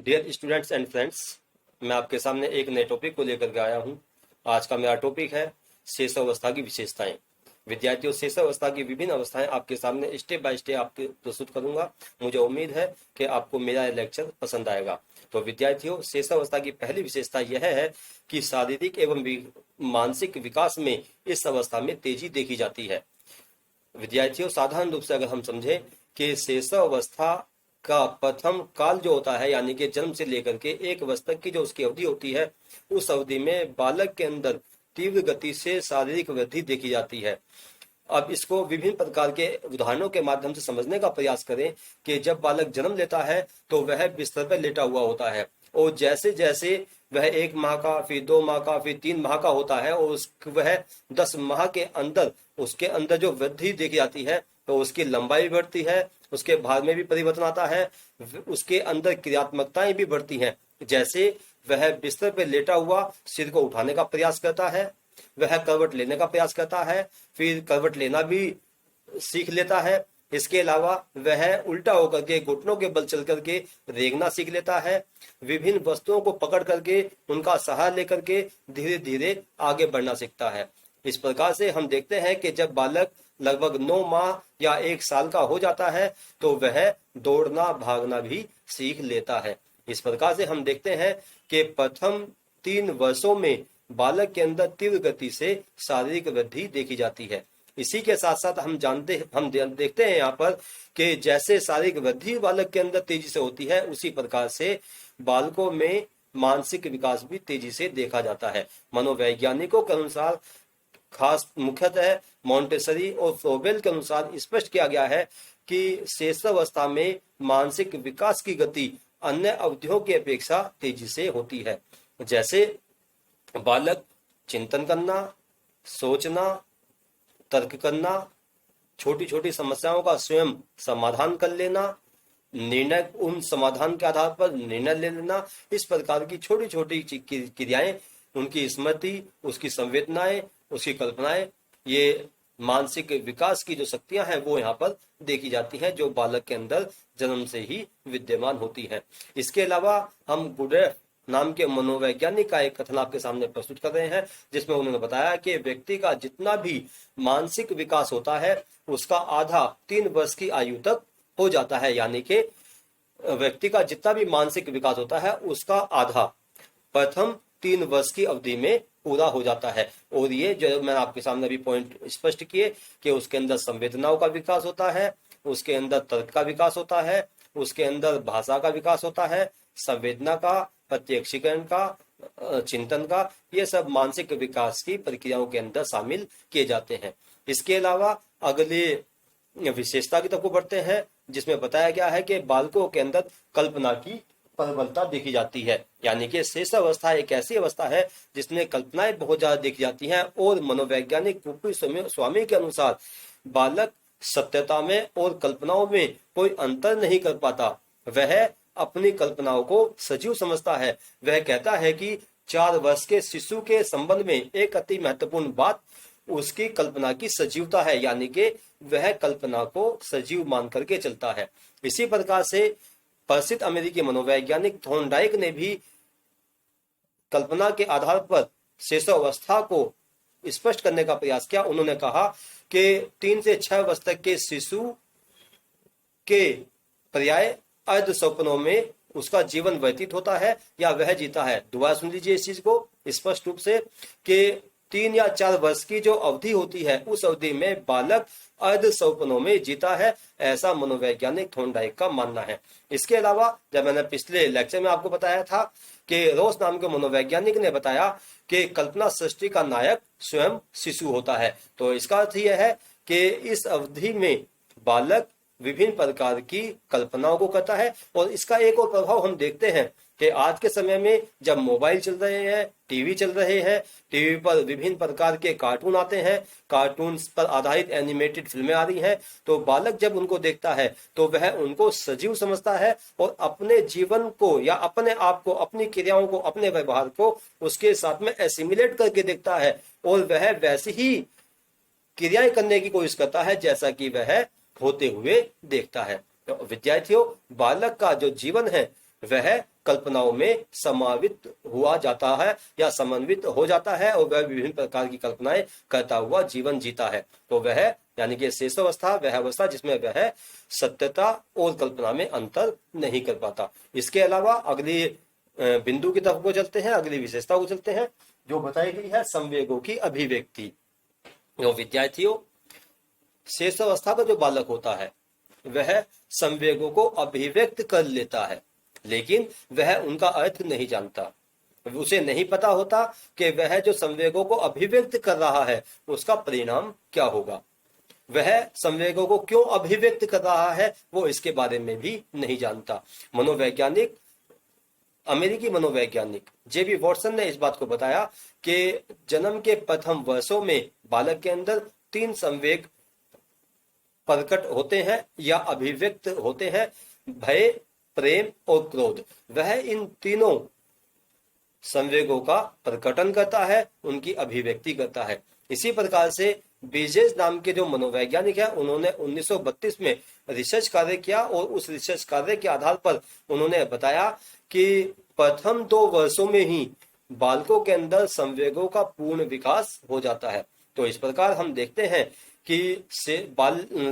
Dear students and friends, मैं आपके सामने एक नए टॉपिक को लेकर के आया हूं। आज का मेरा टॉपिक है शेषावस्था की विशेषताएं। विद्यार्थियों, शेषावस्था की विभिन्न अवस्थाएं आपके सामने स्टेप बाय स्टेप आपके प्रस्तुत करूंगा। मुझे उम्मीद है कि आपको मेरा लेक्चर पसंद आएगा। तो विद्यार्थियों, शेषावस्था की पहली विशेषता यह है कि शारीरिक एवं मानसिक विकास में इस अवस्था में तेजी देखी जाती है। विद्यार्थियों, साधारण रूप से अगर हम समझें कि शेषावस्था का प्रथम काल जो होता है, यानी कि जन्म से लेकर के 1 वर्ष तक की जो उसकी अवधि होती है, उस अवधि में बालक के अंदर तीव्र गति से शारीरिक वृद्धि देखी जाती है। अब इसको विभिन्न प्रकार के उदाहरणों के माध्यम से समझने का प्रयास करें कि जब बालक जन्म लेता है तो वह बिस्तर पर लेटा हुआ होता है, और जैसे जैसे वह 1 माह का, फिर 2 माह का, फिर 3 माह का होता है, और वह 10 माह के अंदर उसके अंदर जो वृद्धि देखी जाती है, तो उसकी लंबाई बढ़ती है, उसके भार में भी परिवर्तन आता है, उसके अंदर क्रियात्मकताएं भी बढ़ती हैं। जैसे वह बिस्तर पर लेटा हुआ सिर को उठाने का प्रयास करता है, वह करवट लेने का प्रयास करता है, फिर करवट लेना भी सीख लेता है। इसके अलावा वह उल्टा होकर के घुटनों के बल चल करके रेंगना सीख लेता है। विभिन्न वस्तुओं को पकड़ करके उनका सहारा लेकर के धीरे धीरे आगे बढ़ना सीखता है। इस प्रकार से हम देखते हैं कि जब बालक लगभग 9 माह या 1 साल का हो जाता है तो वह दौड़ना भागना भी सीख लेता है। इस प्रकार से हम देखते हैं कि प्रथम 3 वर्षों में बालक के अंदर तीव्र गति से शारीरिक वृद्धि देखी जाती है। इसी के साथ साथ हम देखते हैं यहाँ पर कि जैसे शारीरिक वृद्धि बालक के अंदर तेजी से होती है, उसी प्रकार से बालकों में मानसिक विकास भी तेजी से देखा जाता है। मनोवैज्ञानिकों के अनुसार, खास मुख्यतः मॉन्टेसरी और फ्रोबेल के अनुसार स्पष्ट किया गया है कि शेषावस्था में मानसिक विकास की गति अन्य अवधियों की अपेक्षा तेजी से होती है। जैसे बालक चिंतन करना, सोचना, तर्क करना, छोटी छोटी समस्याओं का स्वयं समाधान कर लेना, निर्णय उन समाधान के आधार पर निर्णय ले लेना, इस प्रकार की छोटी छोटी क्रियाएं, उनकी स्मृति, उसकी संवेदनाएं, उसकी कल्पनाएं, ये मानसिक विकास की जो शक्तियां हैं वो यहाँ पर देखी जाती हैं, जो बालक के अंदर जन्म से ही विद्यमान होती हैं। इसके अलावा हम गुडेफ नाम के मनोवैज्ञानिक का एक कथन आपके सामने प्रस्तुत कर रहे हैं, जिसमें उन्होंने बताया कि व्यक्ति का जितना भी मानसिक विकास होता है उसका आधा 3 वर्ष की आयु तक हो जाता है। यानी कि व्यक्ति का जितना भी मानसिक विकास होता है उसका आधा प्रथम 3 वर्ष की अवधि में पूरा हो जाता है। और ये जो मैंने आपके सामने अभी पॉइंट स्पष्ट किए कि उसके अंदर संवेदनाओं का विकास होता है, उसके अंदर तर्क का विकास होता है, उसके अंदर भाषा का विकास होता है, संवेदना का, प्रत्यक्षीकरण का, चिंतन का, ये सब मानसिक विकास की प्रक्रियाओं के अंदर शामिल किए जाते हैं। इसके अलावा अगले विशेषता की तरफ को बढ़ते हैं, जिसमें बताया गया है कि बालकों के अंदर कल्पना की प्रबलता देखी जाती है। यानी कि शेषावस्था एक ऐसी अवस्था है जिसमें कल्पनाएं बहुत ज्यादा देखी जाती हैं, और मनोवैज्ञानिक पुप्पी स्वामी के अनुसार बालक सत्यता में और कल्पनाओं में कोई अंतर नहीं कर पाता। वह अपनी कल्पनाओं को सजीव समझता है। वह कहता है कि 4 वर्ष के शिशु के संबंध में एक अति महत्वपूर्ण बात उसकी कल्पना की सजीवता है, यानी कि वह कल्पना को सजीव मान करके चलता है। इसी प्रकार से प्रसिद्ध अमेरिकी मनोवैज्ञानिक थॉर्नडाइक ने भी कल्पना के आधार पर शेषावस्था को स्पष्ट करने का प्रयास किया। उन्होंने कहा कि 3 से 6 वर्ष तक के शिशु के पर्याय अर्ध स्वप्नों में उसका जीवन व्यतीत होता है या वह जीता है। दोबारा सुन लीजिए इस चीज को स्पष्ट रूप से कि 3 या 4 वर्ष की जो अवधि होती है उस अवधि में बालक अर्ध स्वप्नों में जीता है, ऐसा मनोवैज्ञानिक थॉर्नडाइक का मानना है। इसके अलावा जब मैंने पिछले लेक्चर में आपको बताया था कि रोस नाम के मनोवैज्ञानिक ने बताया कि कल्पना सृष्टि का नायक स्वयं शिशु होता है, तो इसका अर्थ यह है कि इस अवधि में बालक विभिन्न प्रकार की कल्पनाओं को करता है। और इसका एक और प्रभाव हम देखते हैं कि आज के समय में जब मोबाइल चल रहे हैं, टीवी चल रहे हैं, टीवी पर विभिन्न प्रकार के कार्टून आते हैं, कार्टून पर आधारित एनिमेटेड फिल्में आ रही हैं, तो बालक जब उनको देखता है तो वह उनको सजीव समझता है और अपने जीवन को या अपने आप को, अपनी क्रियाओं को, अपने व्यवहार को उसके साथ में एसिमिलेट करके देखता है, और वह वैसी ही क्रियाएं करने की कोशिश करता है जैसा कि वह होते हुए देखता है। तो विद्यार्थियों, बालक का जो जीवन है वह कल्पनाओं में समावित हुआ जाता है या समन्वित हो जाता है और वह विभिन्न प्रकार की कल्पनाएं करता हुआ जीवन जीता है। तो वह यानी कि शेषावस्था वह अवस्था जिसमें वह सत्यता और कल्पना में अंतर नहीं कर पाता। इसके अलावा अगली बिंदु की तरफ को चलते हैं, अगली विशेषता को चलते हैं जो बताई गई है संवेगों की अभिव्यक्ति। जो विद्यार्थियों, शेषावस्था का जो बालक होता है वह संवेगों को अभिव्यक्त कर लेता है, लेकिन वह उनका अर्थ नहीं जानता। उसे नहीं पता होता कि वह जो संवेगों को अभिव्यक्त कर रहा है उसका परिणाम क्या होगा। वह संवेगों को क्यों अभिव्यक्त कर रहा है वो इसके बारे में भी नहीं जानता। मनोवैज्ञानिक, अमेरिकी मनोवैज्ञानिक जेबी वॉटसन ने इस बात को बताया कि जन्म के प्रथम वर्षों में बालक के अंदर 3 संवेग प्रकट होते हैं या अभिव्यक्त होते हैं, भय, प्रेम और क्रोध। वह इन तीनों संवेगों का प्रकटन करता है, उनकी अभिव्यक्ति करता है। इसी प्रकार से बीजेस नाम के जो मनोवैज्ञानिक है उन्होंने 1932 में रिसर्च कार्य किया और उस रिसर्च कार्य के आधार पर उन्होंने बताया कि प्रथम 2 वर्षों में ही बालकों के अंदर संवेगों का पूर्ण विकास हो जाता है। तो इस प्रकार हम देखते हैं कि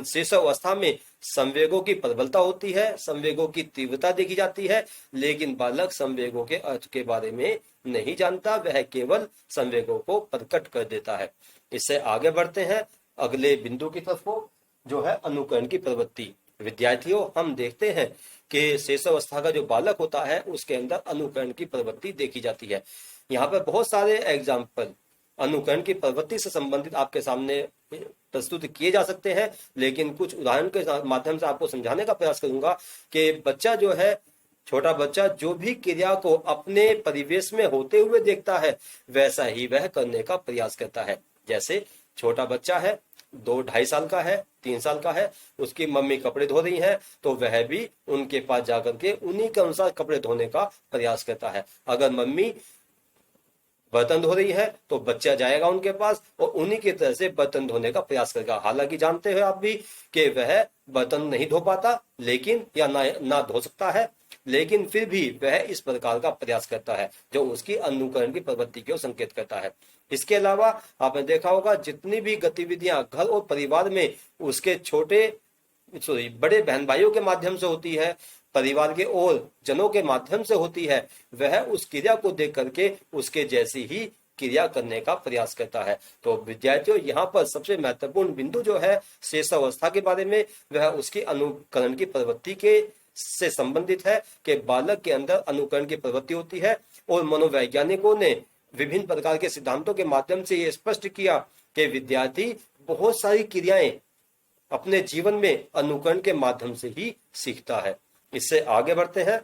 शेष अवस्था में संवेगों की प्रबलता होती है, संवेगों की तीव्रता देखी जाती है, लेकिन बालक संवेगों के अर्थ के बारे में नहीं जानता, वह केवल संवेगों को प्रकट कर देता है। इससे आगे बढ़ते हैं अगले बिंदु की तरफ को, जो है अनुकरण की प्रवृत्ति। विद्यार्थियों, हम देखते हैं कि शेष अवस्था का जो बालक होता है उसके अंदर अनुकरण की प्रवृत्ति देखी जाती है। यहाँ पर बहुत सारे एग्जाम्पल अनुकरण की प्रवृत्ति से संबंधित आपके सामने प्रस्तुत किए जा सकते हैं, लेकिन कुछ उदाहरण के माध्यम से आपको समझाने का प्रयास करूंगा कि बच्चा जो है, छोटा बच्चा जो भी क्रिया को अपने परिवेश में होते हुए देखता है वैसा ही वह करने का प्रयास करता है। जैसे छोटा बच्चा है, 2-2.5 साल का है, 3 साल का है, उसकी मम्मी कपड़े धो रही है तो वह भी उनके पास जाकर के उन्हीं के अनुसार कपड़े धोने का प्रयास करता है। अगर मम्मी बर्तन धो रही है तो बच्चा जाएगा उनके पास और उन्हीं की तरह से बर्तन धोने का प्रयास करेगा। हालांकि जानते हो आप भी कि वह बर्तन नहीं धो पाता, लेकिन या ना धो सकता है, लेकिन फिर भी वह इस प्रकार का प्रयास करता है जो उसकी अनुकरण की प्रवृत्ति को संकेत करता है। इसके अलावा आपने देखा होगा जितनी भी गतिविधियां घर और परिवार में उसके बड़े बहन भाइयों के माध्यम से होती है, परिवार के और जनों के माध्यम से होती है, वह उस क्रिया को देख करके उसके जैसी ही क्रिया करने का प्रयास करता है। तो विद्यार्थियों, यहाँ पर सबसे महत्वपूर्ण बिंदु जो है शेष अवस्था के बारे में, वह उसकी अनुकरण की प्रवृत्ति के से संबंधित है कि बालक के अंदर अनुकरण की प्रवृत्ति होती है। और मनोवैज्ञानिकों ने विभिन्न प्रकार के सिद्धांतों के माध्यम से ये स्पष्ट किया कि विद्यार्थी बहुत सारी क्रियाएं अपने जीवन में अनुकरण के माध्यम से ही सीखता है। इससे आगे बढ़ते हैं,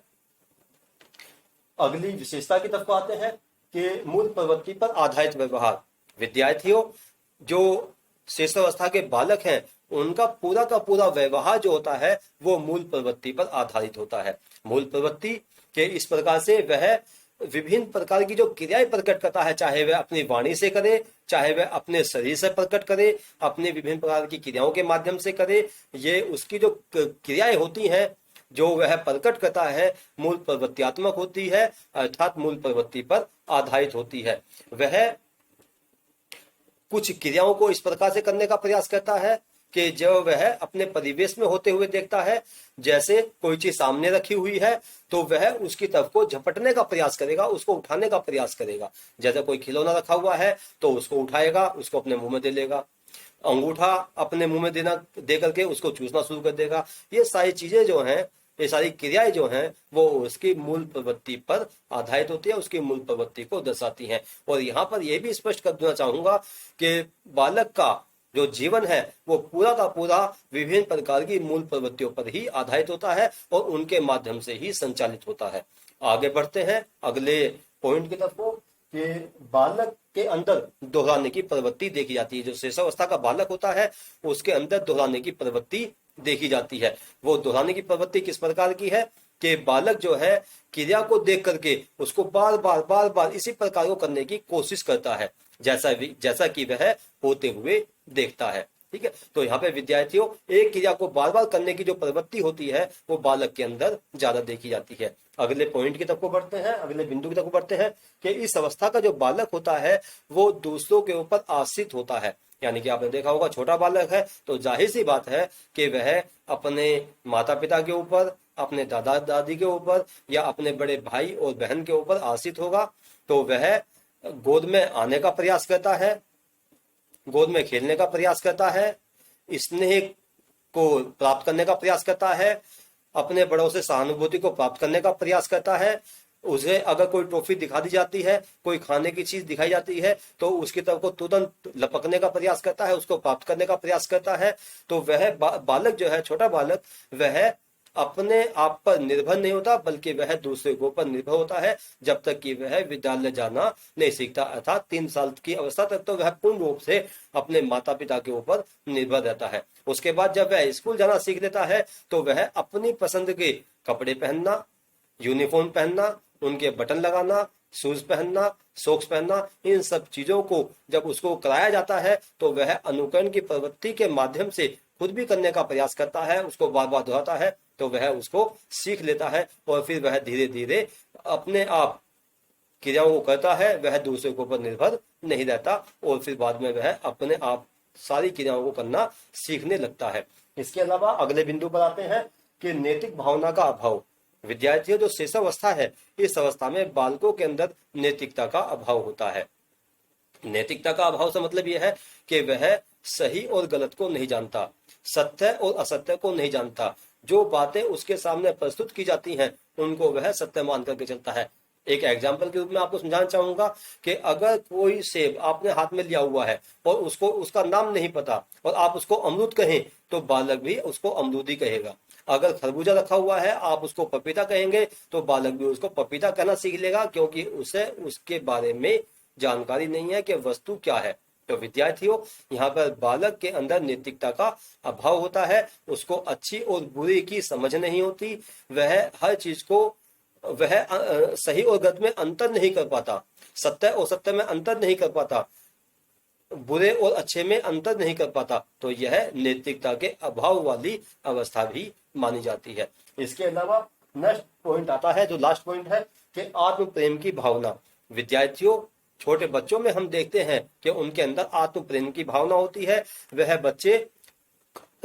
अगली विशेषता की तरफ आते हैं कि मूल प्रवृत्ति पर आधारित व्यवहार। विद्यार्थियों, जो शेषावस्था के बालक हैं उनका पूरा का पूरा व्यवहार जो होता है वो मूल प्रवृत्ति पर आधारित होता है। मूल प्रवृत्ति के इस प्रकार से वह विभिन्न प्रकार की जो क्रियाएं प्रकट करता है, चाहे वह अपनी वाणी से करे, चाहे वह अपने शरीर से प्रकट करे, अपने विभिन्न प्रकार की क्रियाओं के माध्यम से करे, ये उसकी जो क्रियाएं होती हैं जो वह प्रकट करता है मूल प्रवृत्त्यात्मक होती है, अर्थात मूल प्रवृत्ति पर आधारित होती है। वह कुछ क्रियाओं को इस प्रकार से करने का प्रयास करता है कि जब वह अपने परिवेश में होते हुए देखता है, जैसे कोई चीज सामने रखी हुई है तो वह उसकी तरफ को झपटने का प्रयास करेगा, उसको उठाने का प्रयास करेगा। जैसे कोई खिलौना रखा हुआ है तो उसको उठाएगा, उसको अपने मुंह में दे लेगा, अंगूठा अपने मुंह में दे करके उसको चूसना शुरू कर देगा। ये सारी चीजें जो हैं, ये सारी क्रियाएं जो हैं वो उसकी मूल प्रवृत्ति पर आधारित होती है, उसकी मूल प्रवृत्ति को दर्शाती हैं। और यहाँ पर यह भी स्पष्ट कर देना चाहूंगा कि बालक का जो जीवन है वो पूरा का पूरा विभिन्न प्रकार की मूल प्रवृत्तियों पर ही आधारित होता है और उनके माध्यम से ही संचालित होता है। आगे बढ़ते हैं अगले पॉइंट की तरफ को कि बालक के अंदर दोहराने की प्रवृत्ति देखी जाती है। जो शेषावस्था का बालक होता है उसके अंदर दोहराने की प्रवृत्ति देखी जाती है। वो दोहराने की प्रवृत्ति किस प्रकार की है कि बालक जो है क्रिया को देख करके उसको बार बार इसी प्रकार को करने की कोशिश करता है, जैसा कि वह होते हुए देखता है। ठीक है। तो यहाँ पे विद्यार्थियों एक क्रिया को बार बार करने की जो प्रवृत्ति होती है वो बालक के अंदर ज्यादा देखी जाती है। अगले पॉइंट की तरफ को बढ़ते हैं, अगले बिंदु की तरफ को बढ़ते हैं कि इस अवस्था का जो बालक होता है वो दूसरों के ऊपर आश्रित होता है। यानी कि आपने देखा होगा छोटा बालक है तो जाहिर सी बात है कि वह अपने माता पिता के ऊपर, अपने दादा दादी के ऊपर या अपने बड़े भाई और बहन के ऊपर आश्रित होगा। तो वह गोद में आने का प्रयास करता है, गोद में खेलने का प्रयास करता है, स्नेह को प्राप्त करने का प्रयास करता है, अपने बड़ों से सहानुभूति को प्राप्त करने का प्रयास करता है। उसे अगर कोई ट्रॉफी दिखा दी जाती है, कोई खाने की चीज दिखाई जाती है तो उसकी तरफ को तुरंत लपकने का प्रयास करता है, उसको प्राप्त करने का प्रयास करता है। तो वह बालक जो है, छोटा बालक, वह अपने आप पर निर्भर नहीं होता बल्कि वह दूसरे के ऊपर निर्भर होता है जब तक कि वह विद्यालय जाना नहीं सीखता। अर्थात 3 साल की अवस्था तक तो वह पूर्ण रूप से अपने माता पिता के ऊपर निर्भर रहता है। उसके बाद जब वह स्कूल जाना सीख लेता है तो वह अपनी पसंद के कपड़े पहनना, यूनिफॉर्म पहनना, उनके बटन लगाना, शूज पहनना, सॉक्स पहनना, इन सब चीजों को जब उसको कराया जाता है तो वह अनुकरण की प्रवृत्ति के माध्यम से खुद भी करने का प्रयास करता है, उसको बार बार दोहराता है तो वह उसको सीख लेता है और फिर वह धीरे धीरे अपने आप क्रियाओं को करता है, वह दूसरे के ऊपर निर्भर नहीं रहता और फिर बाद में वह अपने आप सारी क्रियाओं को करना सीखने लगता है। इसके अलावा अगले बिंदु पर आते हैं कि नैतिक भावना का अभाव। विद्यार्थियों जो शेषावस्था है, इस अवस्था में बालकों के अंदर नैतिकता का अभाव होता है। नैतिकता का अभाव से मतलब यह है कि वह सही और गलत को नहीं जानता, सत्य और असत्य को नहीं जानता। जो बातें उसके सामने प्रस्तुत की जाती हैं उनको वह सत्य मान करके चलता है। एक एग्जाम्पल के रूप में आपको समझाना चाहूंगा कि अगर कोई सेब आपने हाथ में लिया हुआ है और उसको उसका नाम नहीं पता और आप उसको अमरूद कहें तो बालक भी उसको अमरूद ही कहेगा। अगर खरबूजा रखा हुआ है आप उसको पपीता कहेंगे तो बालक भी उसको पपीता कहना सीख लेगा, क्योंकि उसे उसके बारे में जानकारी नहीं है कि वस्तु क्या है। तो विद्यार्थियों यहाँ पर बालक के अंदर नैतिकता का अभाव होता है, उसको अच्छी और बुरी की समझ नहीं होती, वह हर चीज को वह सही और गलत में अंतर नहीं कर पाता, सत्य और सत्य में अंतर नहीं कर पाता, बुरे और अच्छे में अंतर नहीं कर पाता। तो यह नैतिकता के अभाव वाली अवस्था भी मानी जाती है। इसके अलावा नेक्स्ट पॉइंट आता है, जो लास्ट पॉइंट है, कि आत्म प्रेम की भावना। विद्यार्थियों छोटे बच्चों में हम देखते हैं कि उनके अंदर आत्म प्रेम की भावना होती है। वह बच्चे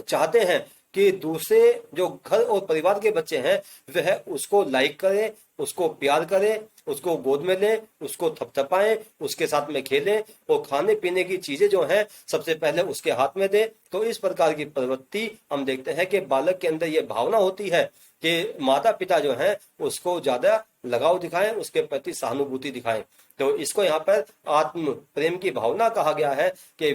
चाहते हैं कि दूसरे जो घर और परिवार के बच्चे हैं वह उसको लाइक करें, उसको प्यार करें, उसको गोद में लें, उसको थपथपाएं, उसके साथ में खेलें और खाने पीने की चीजें जो हैं सबसे पहले उसके हाथ में दें। तो इस प्रकार की प्रवृत्ति हम देखते हैं कि बालक के अंदर ये भावना होती है कि माता पिता जो हैं उसको ज्यादा लगाव दिखाएं, उसके प्रति सहानुभूति दिखाएं। तो इसको यहाँ पर आत्म प्रेम की भावना कहा गया है कि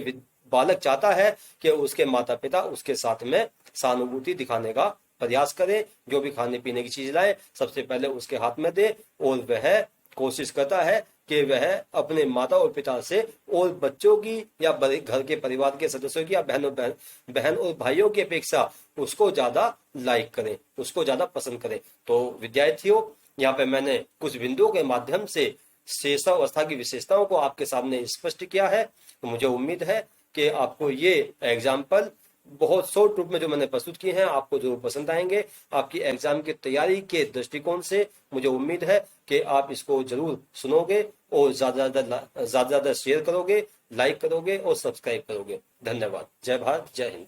बालक चाहता है कि उसके माता पिता उसके साथ में सहानुभूति दिखाने का प्रयास करें, जो भी खाने पीने की चीज लाए सबसे पहले उसके हाथ में दे और वह कोशिश करता है कि वह अपने माता और पिता से और बच्चों की या घर के परिवार के सदस्यों की या बहन और भाइयों की अपेक्षा उसको ज्यादा लाइक करें, उसको ज्यादा पसंद करें। तो विद्यार्थियों यहाँ पे मैंने कुछ बिंदुओं के माध्यम से शेषावस्था की विशेषताओं को आपके सामने स्पष्ट किया है। तो मुझे उम्मीद है कि आपको ये एग्जाम्पल बहुत शॉर्ट रूप में जो मैंने प्रस्तुत किए हैं आपको जरूर पसंद आएंगे। आपकी एग्जाम की तैयारी के दृष्टिकोण से मुझे उम्मीद है कि आप इसको जरूर सुनोगे और ज्यादा शेयर करोगे, लाइक करोगे और सब्सक्राइब करोगे। धन्यवाद। जय भारत, जय हिंद।